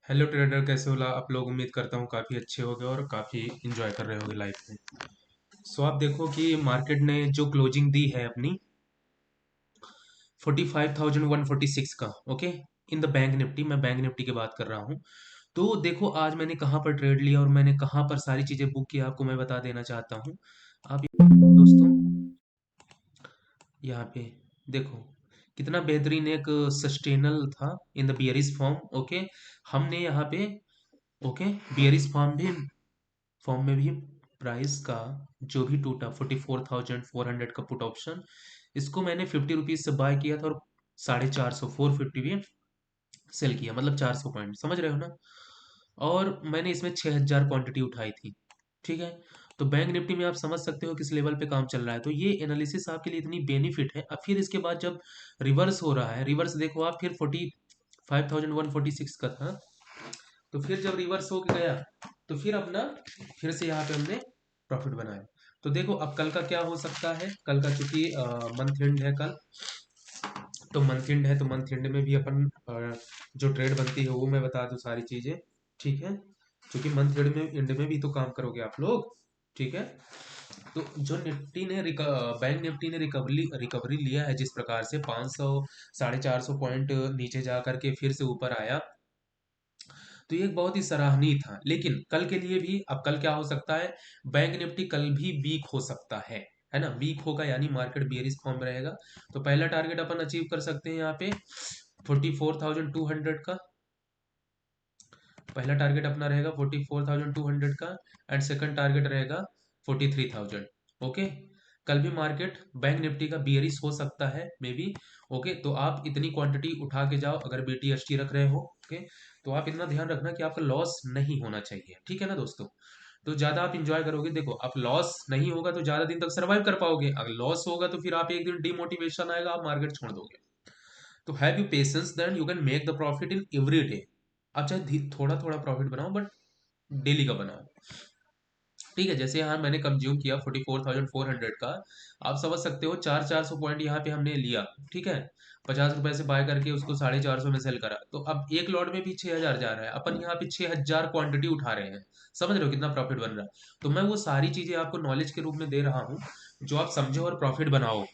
Hello trader, कैसे हो आप लोग। उम्मीद करता हूँ काफ़ी अच्छे होगे और काफ़ी इंजॉय कर रहे होगे लाइफ में। आप देखो कि मार्केट ने जो क्लोजिंग दी है अपनी 45,146 का। Okay, in the bank Nifty, मैं बैंक निफ्टी की बात कर रहा हूँ। तो देखो आज मैंने कहाँ पर ट्रेड लिया और मैंने कहाँ पर सारी चीज़ें बुक की, आपको मैं बता देना चाहता हूँ। आप दोस्तों यहाँ पे देखो कितना बेहतरीन एक सस्टेनल था in the bearish form. Okay, हमने यहाँ पे ओके बियरिश फॉर्म में भी प्राइस का जो भी टूटा 44,400 का पुट ऑप्शन, इसको मैंने 50 रुपीज से बाय किया था और 450 450 भी सेल किया, मतलब 400 पॉइंट, समझ रहे हो ना। और मैंने इसमें 6,000 क्वांटिटी उठाई थी। ठीक है, तो बैंक निफ्टी में आप समझ सकते हो किस लेवल पे काम चल रहा है। तो ये एनालिसिस आपके लिए इतनी बेनिफिट है। अब फिर इसके बाद जब रिवर्स हो रहा है, रिवर्स देखो आप, फिर 45,146 का था, तो फिर जब रिवर्स हो गया तो फिर अपना फिर से यहाँ पे हमने प्रॉफिट बनाया। तो देखो अब कल का क्या हो सकता है। कल का चूंकि मंथ एंड है कल, तो मंथ एंड है तो मंथ एंड में भी अपन जो ट्रेड बनती है वो मैं बता दूं सारी चीजें। ठीक है, क्योंकि मंथ एंड में भी तो काम करोगे आप लोग। ठीक है, तो जो बैंक निफ्टी ने रिकवरी रिकवरी लिया है जिस प्रकार से 500 450 पॉइंट नीचे जा करके फिर से ऊपर आया, तो ये एक बहुत ही सराहनीय था। लेकिन कल के लिए भी, अब कल क्या हो सकता है, बैंक निफ्टी कल भी वीक हो सकता है ना। वीक होगा यानी मार्केट बियरिश फॉर्म में रहेगा। तो पहला टारगेट अपन अचीव कर सकते हैं यहाँ पे 44,200 का। पहला टारगेट अपना रहेगा 44,200 का, एंड सेकंड टारगेट रहेगा 43,000। ओके, कल भी मार्केट बैंक निफ्टी का बियरिश हो सकता है मे बी। ओके, तो आप इतनी क्वांटिटी उठा के जाओ अगर बीटीएसटी रख रहे हो। ओके, तो आप इतना ध्यान रखना कि आपका लॉस नहीं होना चाहिए। ठीक है ना दोस्तों, तो ज्यादा आप इंजॉय करोगे। देखो अब लॉस नहीं होगा तो ज्यादा दिन तक सर्वाइव कर पाओगे, अगर लॉस होगा तो फिर आप एक दिन डिमोटिवेशन आएगा, आप मार्केट छोड़ दोगे। तो have you patience, then you can make the profit in every day. आप चाहे थोड़ा थोड़ा प्रॉफिट बनाओ बट डेली का बनाओ। ठीक है, जैसे यहाँ मैंने कंज्यूम किया 44,400 का, आप समझ सकते हो 400 पॉइंट यहाँ पे हमने लिया। ठीक है, 50 रुपए से बाय करके उसको 450 में सेल करा, तो अब एक लॉट में भी 6,000 जा रहा है, अपन यहाँ पे 6,000 क्वांटिटी उठा रहे हैं। समझ रहे हो कितना प्रॉफिट बन रहा है। तो मैं वो सारी चीजें आपको नॉलेज के रूप में दे रहा हूँ जो आप समझो और प्रॉफिट बनाओ,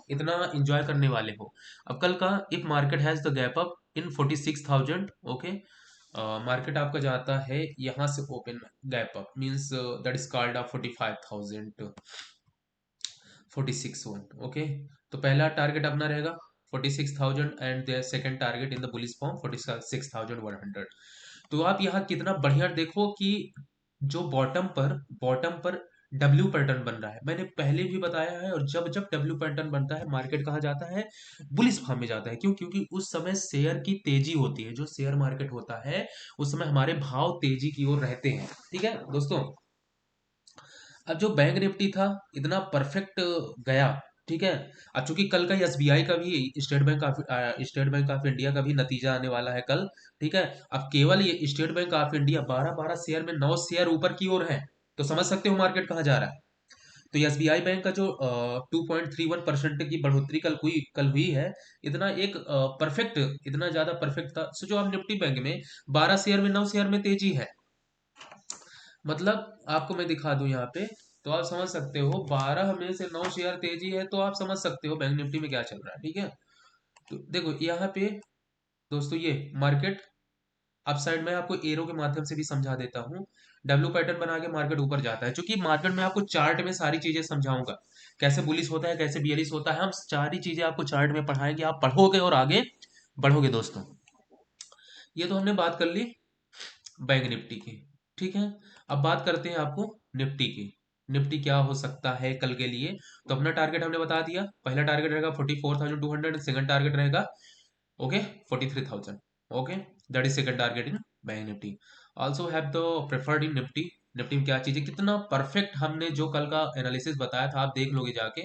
इतना इंजॉय करने वाले हो। अब कल का if market has the gap up in 46,000, okay, market आपका जाता है यहाँ से open gap up means that is called a 45,000 46 one. Okay, तो पहला टारगेट अपना रहेगा 46,000 and the second target in the bullish form 46,100। तो आप यहाँ कितना बढ़िया देखो कि जो बॉटम पर डब्ल्यू पैटर्न बन रहा है, मैंने पहले भी बताया है। और जब जब डब्ल्यू पैटर्न बनता है मार्केट कहाँ जाता है, बुलिश फॉर्म में जाता है। क्यों? क्योंकि उस समय शेयर की तेजी होती है, जो शेयर मार्केट होता है उस समय हमारे भाव तेजी की ओर रहते हैं। ठीक है दोस्तों, अब जो बैंक निफ्टी था इतना परफेक्ट गया। ठीक है, अब चूंकि कल का एसबीआई का भी, स्टेट बैंक ऑफ इंडिया का भी नतीजा आने वाला है कल। ठीक है, अब केवल ये state bank of India 12-12 share में 9 शेयर ऊपर की ओर है, तो समझ सकते हो मार्केट कहाँ जा रहा है। तो एसबीआई बैंक का जो 2.31% की बढ़ोतरी कल हुई है, इतना एक परफेक्ट, इतना ज्यादा परफेक्ट था। सोचो आप निफ्टी बैंक में 12 शेयर में 9 शेयर में तेजी है, मतलब आपको मैं दिखा दूं यहाँ पे, तो आप समझ सकते हो 12 में से 9 शेयर तेजी है, तो आप समझ सकते हो बैंक निफ्टी में क्या चल रहा है। ठीक है, तो देखो यहाँ पे दोस्तों ये मार्केट अपसाइड में आपको एरो के माध्यम से भी समझा देता हूँ। डब्ल्यू पैटर्न बना के मार्केट ऊपर जाता है, क्योंकि मार्केट में आपको चार्ट में सारी चीजें समझाऊंगा, कैसे बुलिश होता है कैसे बियरिश होता है, हम सारी चीजें आपको चार्ट में पढ़ाएंगे, आप पढ़ोगे और आगे बढ़ोगे दोस्तों। ये तो हमने बात कर ली बैंक निफ्टी की। ठीक है, अब बात करते हैं आपको निफ्टी की। निफ्टी क्या हो सकता है कल के लिए। तो अपना टारगेट हमने बता दिया, पहला टारगेट रहेगा 44,200, सेकंड टारगेट रहेगा okay 43,000। Okay, that is second target in bank Nifty. Also have the preferred in Nifty. Nifty में क्या चीज है, कितना परफेक्ट हमने जो कल का एनालिसिस बताया था, आप देख लोगे जाके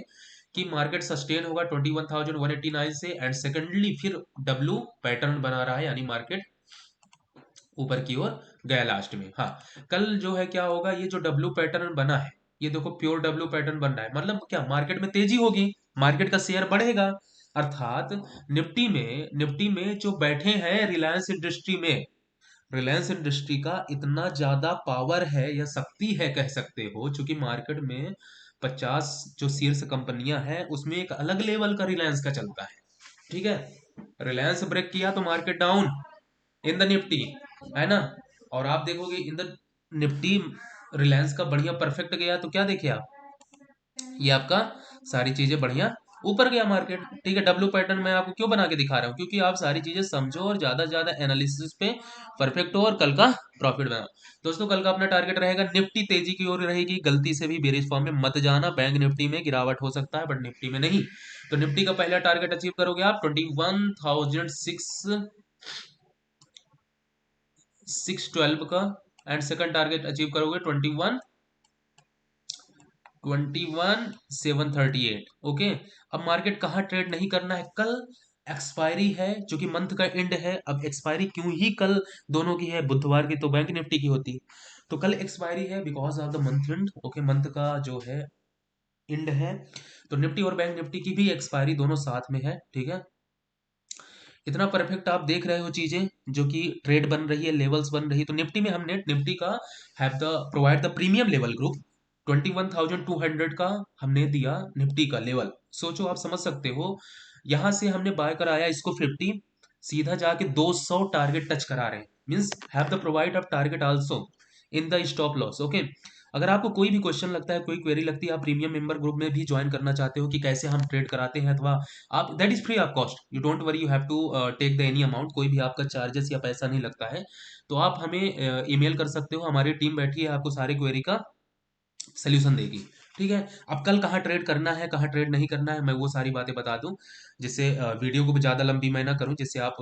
कि मार्केट सस्टेन होगा 21,189 से, एंड सेकंडली फिर डब्ल्यू पैटर्न बना रहा है, यानी मार्केट ऊपर की ओर गया लास्ट में। हाँ, कल जो है क्या होगा, ये जो डब्ल्यू पैटर्न बना है, ये देखो प्योर डब्ल्यू पैटर्न बन रहा है, मतलब क्या, मार्केट में तेजी होगी, मार्केट का शेयर बढ़ेगा। अर्थात निफ्टी में जो बैठे हैं रिलायंस इंडस्ट्री में, रिलायंस इंडस्ट्री का इतना ज्यादा पावर है या शक्ति है कह सकते हो, क्योंकि मार्केट में 50 जो शीर्ष कंपनियां हैं उसमें एक अलग लेवल का रिलायंस का चलता है। ठीक है, रिलायंस ब्रेक किया तो market down in the Nifty, है ना। और आप देखोगे इन द निफ्टी रिलायंस का बढ़िया परफेक्ट गया तो क्या देखे आप, ये आपका सारी चीजें बढ़िया ऊपर गया मार्केट। ठीक है, डब्ल्यू पैटर्न मैं आपको क्यों बना के दिखा रहा हूँ, क्योंकि आप सारी चीजें समझो और ज्यादा से ज्यादा एनालिसिस पे परफेक्ट हो और कल का प्रॉफिट बनाओ। दोस्तों कल का अपना टारगेट रहेगा, निफ्टी तेजी की ओर रहेगी, गलती से भी बेरिश फॉर्म में मत जाना। बैंक निफ्टी में गिरावट हो सकता है बट निफ्टी में नहीं। तो निफ्टी का पहला टारगेट अचीव करोगे आप 21,612 का, एंड सेकंड टारगेट अचीव करोगे 21,738। ओके, अब मार्केट कहाँ ट्रेड नहीं करना है, कल एक्सपायरी है जो कि मंथ का एंड है। अब एक्सपायरी क्यों ही कल दोनों की है, बुधवार की तो बैंक निफ्टी की होती, तो कल एक्सपायरी है because of the month and. Okay, month का जो है एंड है, तो निफ्टी और बैंक निफ्टी की भी एक्सपायरी दोनों साथ में है। ठीक है, इतना परफेक्ट आप देख रहे हो चीजें जो कि ट्रेड बन रही है, लेवल्स बन रही है। तो निफ्टी में हमने निफ्टी का have the provide the premium level group 21,200 का हमने दिया निफ्टी का लेवल। सोचो आप समझ सकते हो, यहां से हमने बाय कराया इसको 50, सीधा जाके 200 टारगेट टच करा रहे हैं, means have the provide of target also in the stop loss. Okay, अगर आपको कोई भी क्वेश्चन लगता है, कोई क्वेरी लगती है, आप प्रीमियम मेंबर ग्रुप में भी ज्वाइन करना चाहते हो कि कैसे हम ट्रेड कराते हैं, अथवा आप that is free of cost, you don't worry, you have to take the any amount, कोई भी आपका चार्जेस या पैसा नहीं लगता है। तो आप हमें ईमेल कर सकते हो, हमारी टीम बैठी है आपको सारी क्वेरी का सोल्यूशन देगी। ठीक है, अब कल कहाँ ट्रेड करना है कहाँ ट्रेड नहीं करना है मैं वो सारी बातें बता दूं, जिससे वीडियो को भी ज़्यादा लंबी मैं ना करूं, जिससे आप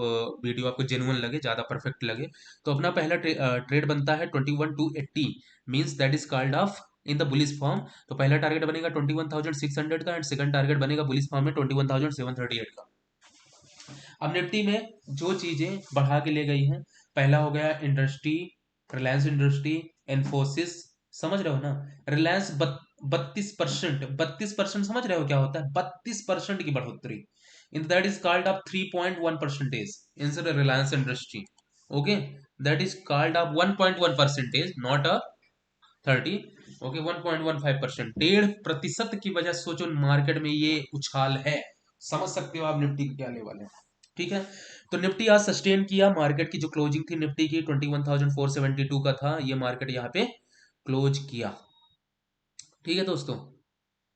वीडियो आपको जेन्युइन लगे, ज़्यादा परफेक्ट लगे। तो अपना पहला ट्रेड बनता है 21,280, means that is called off in the bullish form. तो पहला टारगेट बनेगा 21,600 का, एंड सेकंड टारगेट बनेगा बुलिश फॉर्म में 21,738 का। अब निफ्टी में जो चीजें बढ़ा के ले गई हैं, पहला हो गया इंडस्ट्री, रिलायंस इंडस्ट्री, इन्फोसिस, समझ रहे हो ना। रिलायंस 32%, 32% समझ रहे हो क्या होता है, 32% की बढ़ोतरी, in that is called up 3.1% instead Reliance industry. Okay, that is called up 1.1%, not a 30। Okay, 1.15%, 1.5% की वजह से सोचो मार्केट में ये उछाल है। समझ सकते हो आप निफ्टी की क्या लेवल है। ठीक है, तो निफ्टी आज सस्टेन किया, मार्केट की जो क्लोजिंग थी निफ्टी की 21,472 का था, ये मार्केट यहाँ पे क्लोज किया। ठीक है दोस्तों,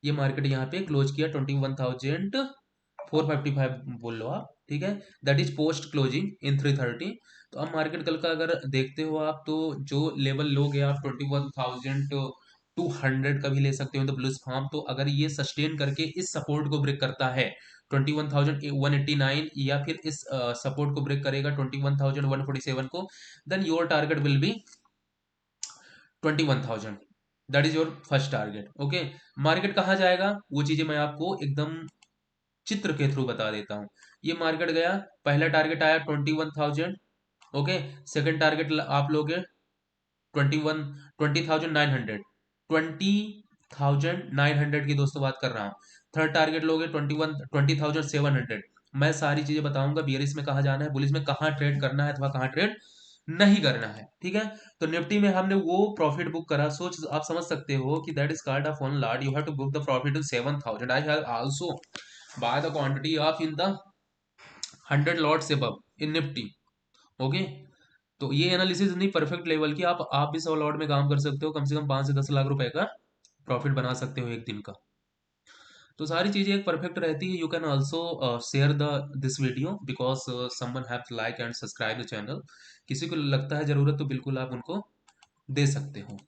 ये मार्केट यहाँ पे क्लोज किया 21,455 बोल लो आप। ठीक है, that is post closing in 330। तो अब मार्केट कल का अगर देखते हो आप, तो जो लेवल लोगे आप 21,200 का भी ले सकते हो द ब्लूज फार्म। तो अगर ये सस्टेन करके इस सपोर्ट को ब्रेक करता है 21,189, या फिर इस सपोर्ट को ब्रेक करेगा 21,147 को, then your target will be 21,000, that is your first target. Okay, market कहाँ जाएगा वो चीजें मैं आपको एकदम चित्र के थ्रू बता देता हूँ। ये मार्केट गया, पहला टारगेट आया 21,000। ओके, सेकंड टारगेट आप लोगे 20,900, 20,900 की दोस्तों बात कर रहा हूँ। थर्ड टारगेट लोगे 20,700। मैं सारी चीजें बताऊंगा, बियरिश में कहाँ जाना है, बुलिश में कहाँ ट्रेड करना है अथवा कहाँ ट्रेड नहीं करना है। ठीक है, तो निफ्टी में हमने वो प्रॉफिट बुक करा, सोच आप समझ सकते हो कि that is card of one lot, you have to book the profit in 7,000। I have also buy the quantity of in the 100 lots above in Nifty. Okay, तो ये एनालिसिस इतनी परफेक्ट लेवल की, आप भी 100 लॉट में काम कर सकते हो, कम से कम 5 से 10 लाख रुपए का प्रॉफिट बना सकते हो एक दिन का। तो सारी चीजें एक परफेक्ट रहती है। You can also share the this video because someone have like and subscribe the channel, किसी को लगता है जरूरत तो बिल्कुल आप उनको दे सकते हो।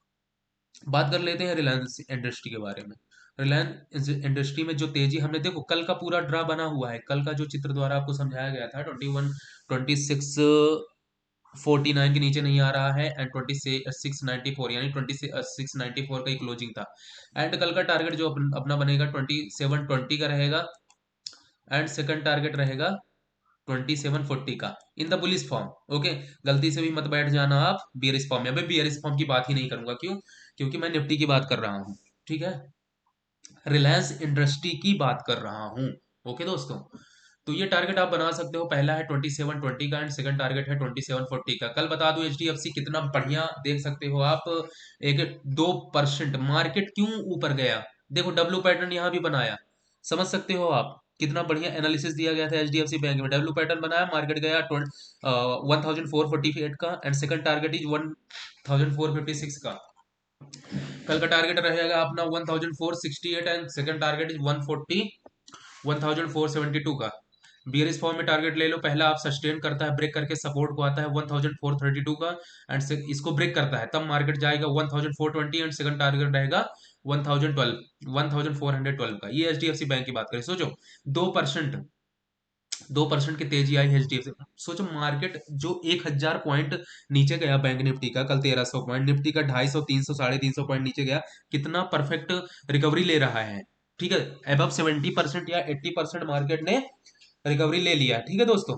बात कर लेते हैं रिलायंस इंडस्ट्री के बारे में। रिलायंस इंडस्ट्री में जो तेजी हमने, देखो कल का पूरा ड्रा बना हुआ है, कल का जो चित्र द्वारा आपको समझाया गया था 21,2649 के नीचे नहीं आ रहा है, एंड 26,694, यानी 26,694 का ही क्लोजिंग था। एंड कल का टारगेट जो अपना बनेगा 2720 का रहेगा, एंड सेकंड टारगेट रहेगा 2740 का in the bullish form. Okay, गलती से भी मत बैठ जाना आप बियरिश फॉर्म में, अभी बियरिश फॉर्म की बात ही नहीं करूंगा, क्यों, क्योंकि मैं निफ्टी की बात कर रहा हूँ। ठीक है, रिलायंस इंडस्ट्री की बात कर रहा हूँ। ओके दोस्तों, तो ये टारगेट आप बना सकते हो। पहला है 2720 का एंड सेकंड टारगेट है 2740 का। कल बता दूं एचडीएफसी कितना बढ़िया देख सकते हो आप, एक 2% मार्केट क्यों ऊपर गया। देखो डब्ल्यू पैटर्न यहाँ भी बनाया, समझ सकते हो आप कितना बढ़िया एनालिसिस दिया गया था एचडीएफसी बैंक में। डब्ल्यू पैटर्न बनाया, मार्केट गया 1448 का एंड सेकंड टारगेट इज 1456 का। कल का टारगेट रहेगा अपना 1468 एंड सेकंड टारगेट इज 1472 का। बियरिश फॉर्म में टारगेट ले लो, पहला आप सस्टेन करता है, ब्रेक करके सपोर्ट को आता है 1432 का एंड इसको ब्रेक करता है तब मार्केट जाएगा 1420 एंड सेकंड टारगेट रहेगा 1412 का। ये एचडीएफसी बैंक की बात करें, सोचो 2% 2% की तेजी आई एचडीएफसी। सोचो मार्केट जो 1000 पॉइंट नीचे गया बैंक निफ्टी का, कल 1300 पॉइंट, निफ्टी का 250 300 350 पॉइंट नीचे गया, कितना परफेक्ट रिकवरी ले रहा है। ठीक है, अबव 70% या 80% मार्केट ने रिकवरी ले लिया। ठीक है दोस्तों,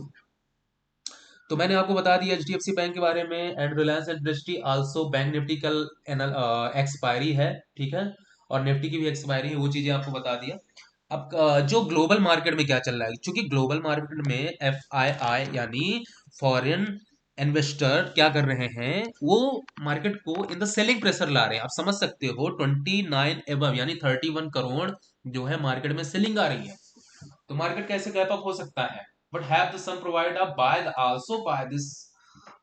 तो मैंने आपको बता दिया एचडीएफसी बैंक के बारे में and Reliance industry also. Bank Nifty कल एक्सपायरी है, ठीक है, और निफ्टी की भी एक्सपायरी है, वो चीजें आपको बता दिया। अब जो ग्लोबल मार्केट में क्या चल रहा है, क्योंकि ग्लोबल मार्केट में एफ आई आई यानी फॉरेन इन्वेस्टर क्या कर रहे हैं, वो मार्केट को इन द सेलिंग प्रेशर ला रहे हैं। आप समझ सकते हो 29 एबव यानी 31 करोड़ जो है मार्केट में सेलिंग आ रही है। तो मार्केट कैसे गैप अप हो सकता है, but have the some provider buy the, also buy this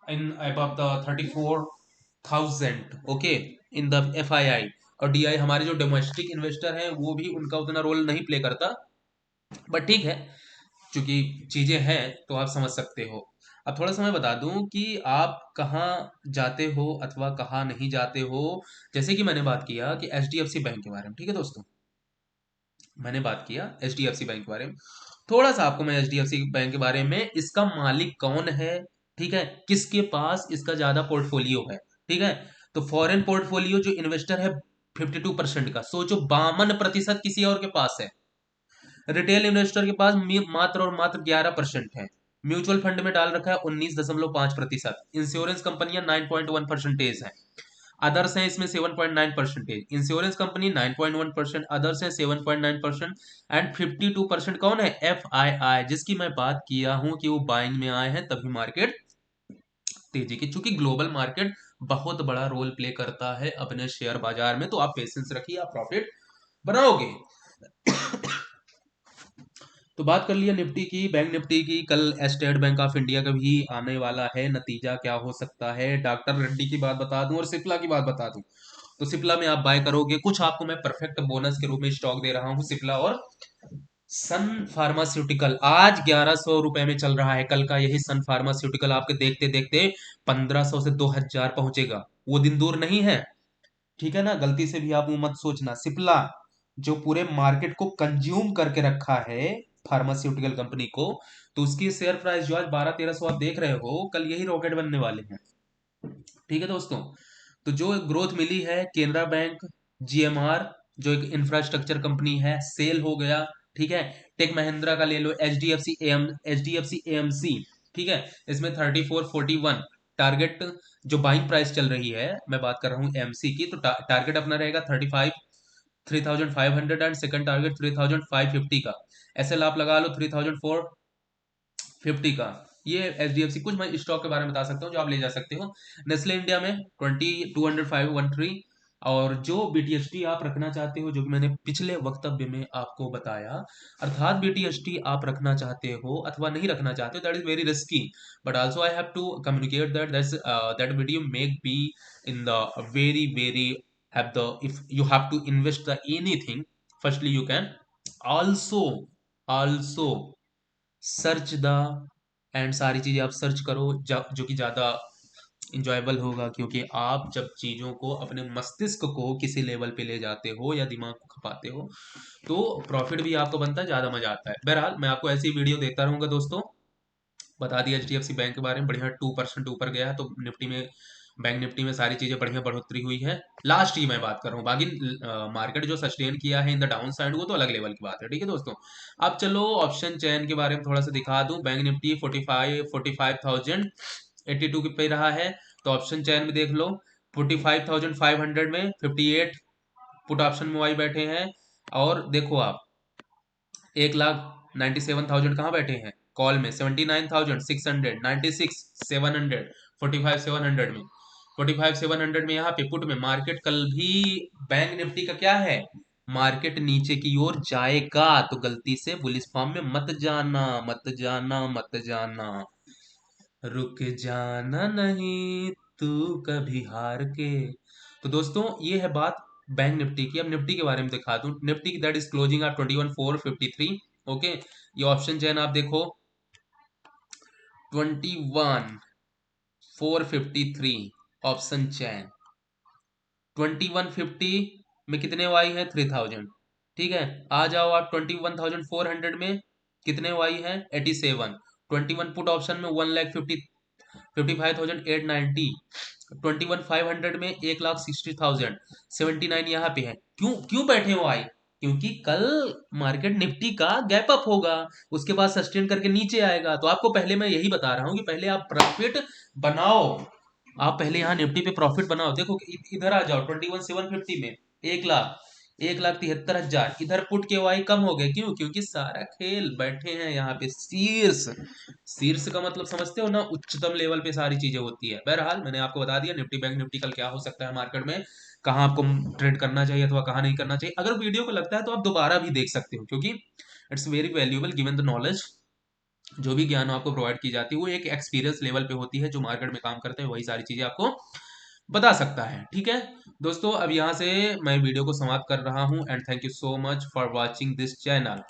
in above the 34,000 okay in the FII। और DI हमारे जो डोमेस्टिक इन्वेस्टर हैं वो भी उनका उतना रोल नहीं प्ले करता, बट ठीक है क्योंकि चीजें हैं तो आप समझ सकते हो। अब थोड़ा सा मैं बता दूं कि आप कहाँ जाते हो अथवा कहाँ नहीं जाते हो। जैसे कि मैंने बात किया कि एचडीएफसी बैंक के बारे में, ठीक है दोस्तों, मैंने बात किया एचडीएफसी बैंक के बारे में। थोड़ा सा आपको मैं एचडीएफसी बैंक के बारे में, इसका मालिक कौन है, ठीक है, किसके पास इसका ज्यादा पोर्टफोलियो है, ठीक है। तो फॉरेन पोर्टफोलियो जो इन्वेस्टर है 52% का, सोचो 52% किसी और के पास है। रिटेल इन्वेस्टर के पास मात्र और मात्र 11% है। म्यूचुअल फंड में डाल रखा है 19.5%। इंश्योरेंस कंपनियां 9.1% है। अदर्स हैं इसमें 7.9%, इंश्योरेंस कंपनी 9.1%, अदर्स हैं 7.9% एंड 52% कौन है, एफ आई आई, जिसकी मैं बात किया हूं कि वो बाइंग में आए हैं तभी मार्केट तेजी की। चूंकि ग्लोबल मार्केट बहुत बड़ा रोल प्ले करता है अपने शेयर बाजार में, तो आप पेशेंस रखिए, आप प्रॉफिट बनाओगे। तो बात कर लिया निफ्टी की, बैंक निफ्टी की। कल स्टेट बैंक ऑफ इंडिया का भी आने वाला है, नतीजा क्या हो सकता है। डॉक्टर रेड्डी की बात बता दूं और सिप्ला की बात बता दूं, तो सिप्ला में आप बाय करोगे, कुछ आपको मैं परफेक्ट बोनस के रूप में स्टॉक दे रहा हूं। सिप्ला और सन फार्मास्यूटिकल आज 1100 रुपए में चल रहा है। कल का यही सन फार्मास्यूटिकल आपके देखते देखते 1500 से 2000 पहुंचेगा, वो दिन दूर नहीं है। ठीक है ना, गलती से भी आप वो मत सोचना। सिप्ला जो पूरे मार्केट को कंज्यूम करके रखा है फार्मास्यूटिकल कंपनी को, तो उसकी शेयर प्राइस जो आज 1200-1300 आप देख रहे हो, कल यही रॉकेट बनने वाले हैं। ठीक है दोस्तों, तो जो ग्रोथ मिली है, केनरा बैंक, जीएमआर जो एक इंफ्रास्ट्रक्चर कंपनी है, सेल हो गया। ठीक है, टेक महिंद्रा का ले लो, एचडीएफसी एएमसी, ठीक है, इसमें 3441 टारगेट जो बाइंग प्राइस चल रही है, मैं बात कर रहा हूँ एमसी की, तो टारगेट अपना रहेगा 3500 एंड सेकंड टारगेट 3550 का। एसएल आप लगा लो 3450 का। ये एचडीएफसी, कुछ मैं स्टॉक के बारे में बता सकता हूँ जो आप ले जा सकते हो। नेस्ले इंडिया में 20513, और जो बीटीएसटी आप रखना चाहते हो, जो कि मैंने पिछले वक्तव्य में आपको बताया, अर्थात बीटीएसटी आप रखना चाहते हो अथवा नहीं रखना चाहते हो, that is very risky, but also I have to communicate that video make be in the very have the, if you have to invest the anything, firstly you can also search the, and सारी चीजें आप search करो जो कि ज्यादा enjoyable होगा, क्योंकि आप जब चीजों को अपने मस्तिष्क को किसी लेवल पे ले जाते हो या दिमाग को खपाते हो, तो प्रॉफिट भी आपको बनता है, ज्यादा मजा आता है। बहरहाल मैं आपको ऐसी वीडियो देता रहूंगा दोस्तों। बता दिया एचडीएफसी बैंक के बारे में, बढ़िया 2% ऊपर गया, तो निफ्टी में, बैंक निफ्टी में सारी चीजें बढ़िया बढ़ोतरी हुई है। लास्ट की मैं बात कर रहा हूँ, बाकी मार्केट जो सस्टेन किया है इन द डाउन साइड, वो तो अलग लेवल की बात है। ठीक है दोस्तों, अब चलो ऑप्शन चैन के बारे में थोड़ा सा दिखा दूं। बैंक निफ्टी 45,082 पे रहा है, तो ऑप्शन चैन में देख लो 45,500 में 58 पुट ऑप्शन में वाई बैठे हैं। और देखो आप 1,00,000 97,000 कहाँ बैठे हैं कॉल में, 79,600, 96, 700, 45 700 में, 45 700 में यहाँ पे पुट में मार्केट कल भी बैंक निफ्टी का क्या है, मार्केट नीचे की ओर जाएगा, तो गलती से बुलिश फॉर्म में मत जाना, मत जाना, मत जाना, रुक जाना नहीं तू कभी हार के। तो दोस्तों ये है बात बैंक निफ्टी की। अब निफ्टी के बारे में दिखा दूं, निफ्टी की दैट इज क्लोजिंग आप 21,453। ओके, ये ऑप्शन चैन आप देखो 21,453 ऑप्शन चैन, 2150 में कितने वाई है 3,000, ठीक है। आ जाओ आप 21,400 में कितने वाई है 87, 21 पुट ऑप्शन में 1,55,890, 21,500 में 1,60,000, 79 यहाँ पे है। क्यों क्यों बैठे हो आई, क्योंकि कल मार्केट निफ्टी का गैप अप होगा, उसके बाद सस्टेन करके नीचे आएगा, तो आपको पहले मैं यही बता रहा हूं कि पहले आप प्रॉफिट बनाओ, आप पहले यहाँ निफ्टी पे प्रॉफिट बनाओ। देखो कि इधर आ जाओ 21,750 में 1,00,000, 1,73,000, इधर पुट के वाई कम हो गए, क्यों, क्योंकि सारा खेल बैठे हैं यहाँ पे शीर्ष, शीर्ष का मतलब समझते हो ना, उच्चतम लेवल पे सारी चीजें होती है। बहरहाल मैंने आपको बता दिया निफ्टी बैंक निफ्टी कल क्या हो सकता है मार्केट में, कहाँ आपको ट्रेड करना चाहिए अथवा कहाँ नहीं करना चाहिए। अगर वीडियो को लगता है तो आप दोबारा भी देख सकते हो, क्योंकि it's very valuable given the knowledge. जो भी ज्ञान आपको प्रोवाइड की जाती है वो एक एक्सपीरियंस लेवल पे होती है, जो मार्केट में काम करते हैं वही सारी चीजें आपको बता सकता है, ठीक है। दोस्तों अब यहाँ से मैं वीडियो को समाप्त कर रहा हूँ, and thank you so much for watching this channel.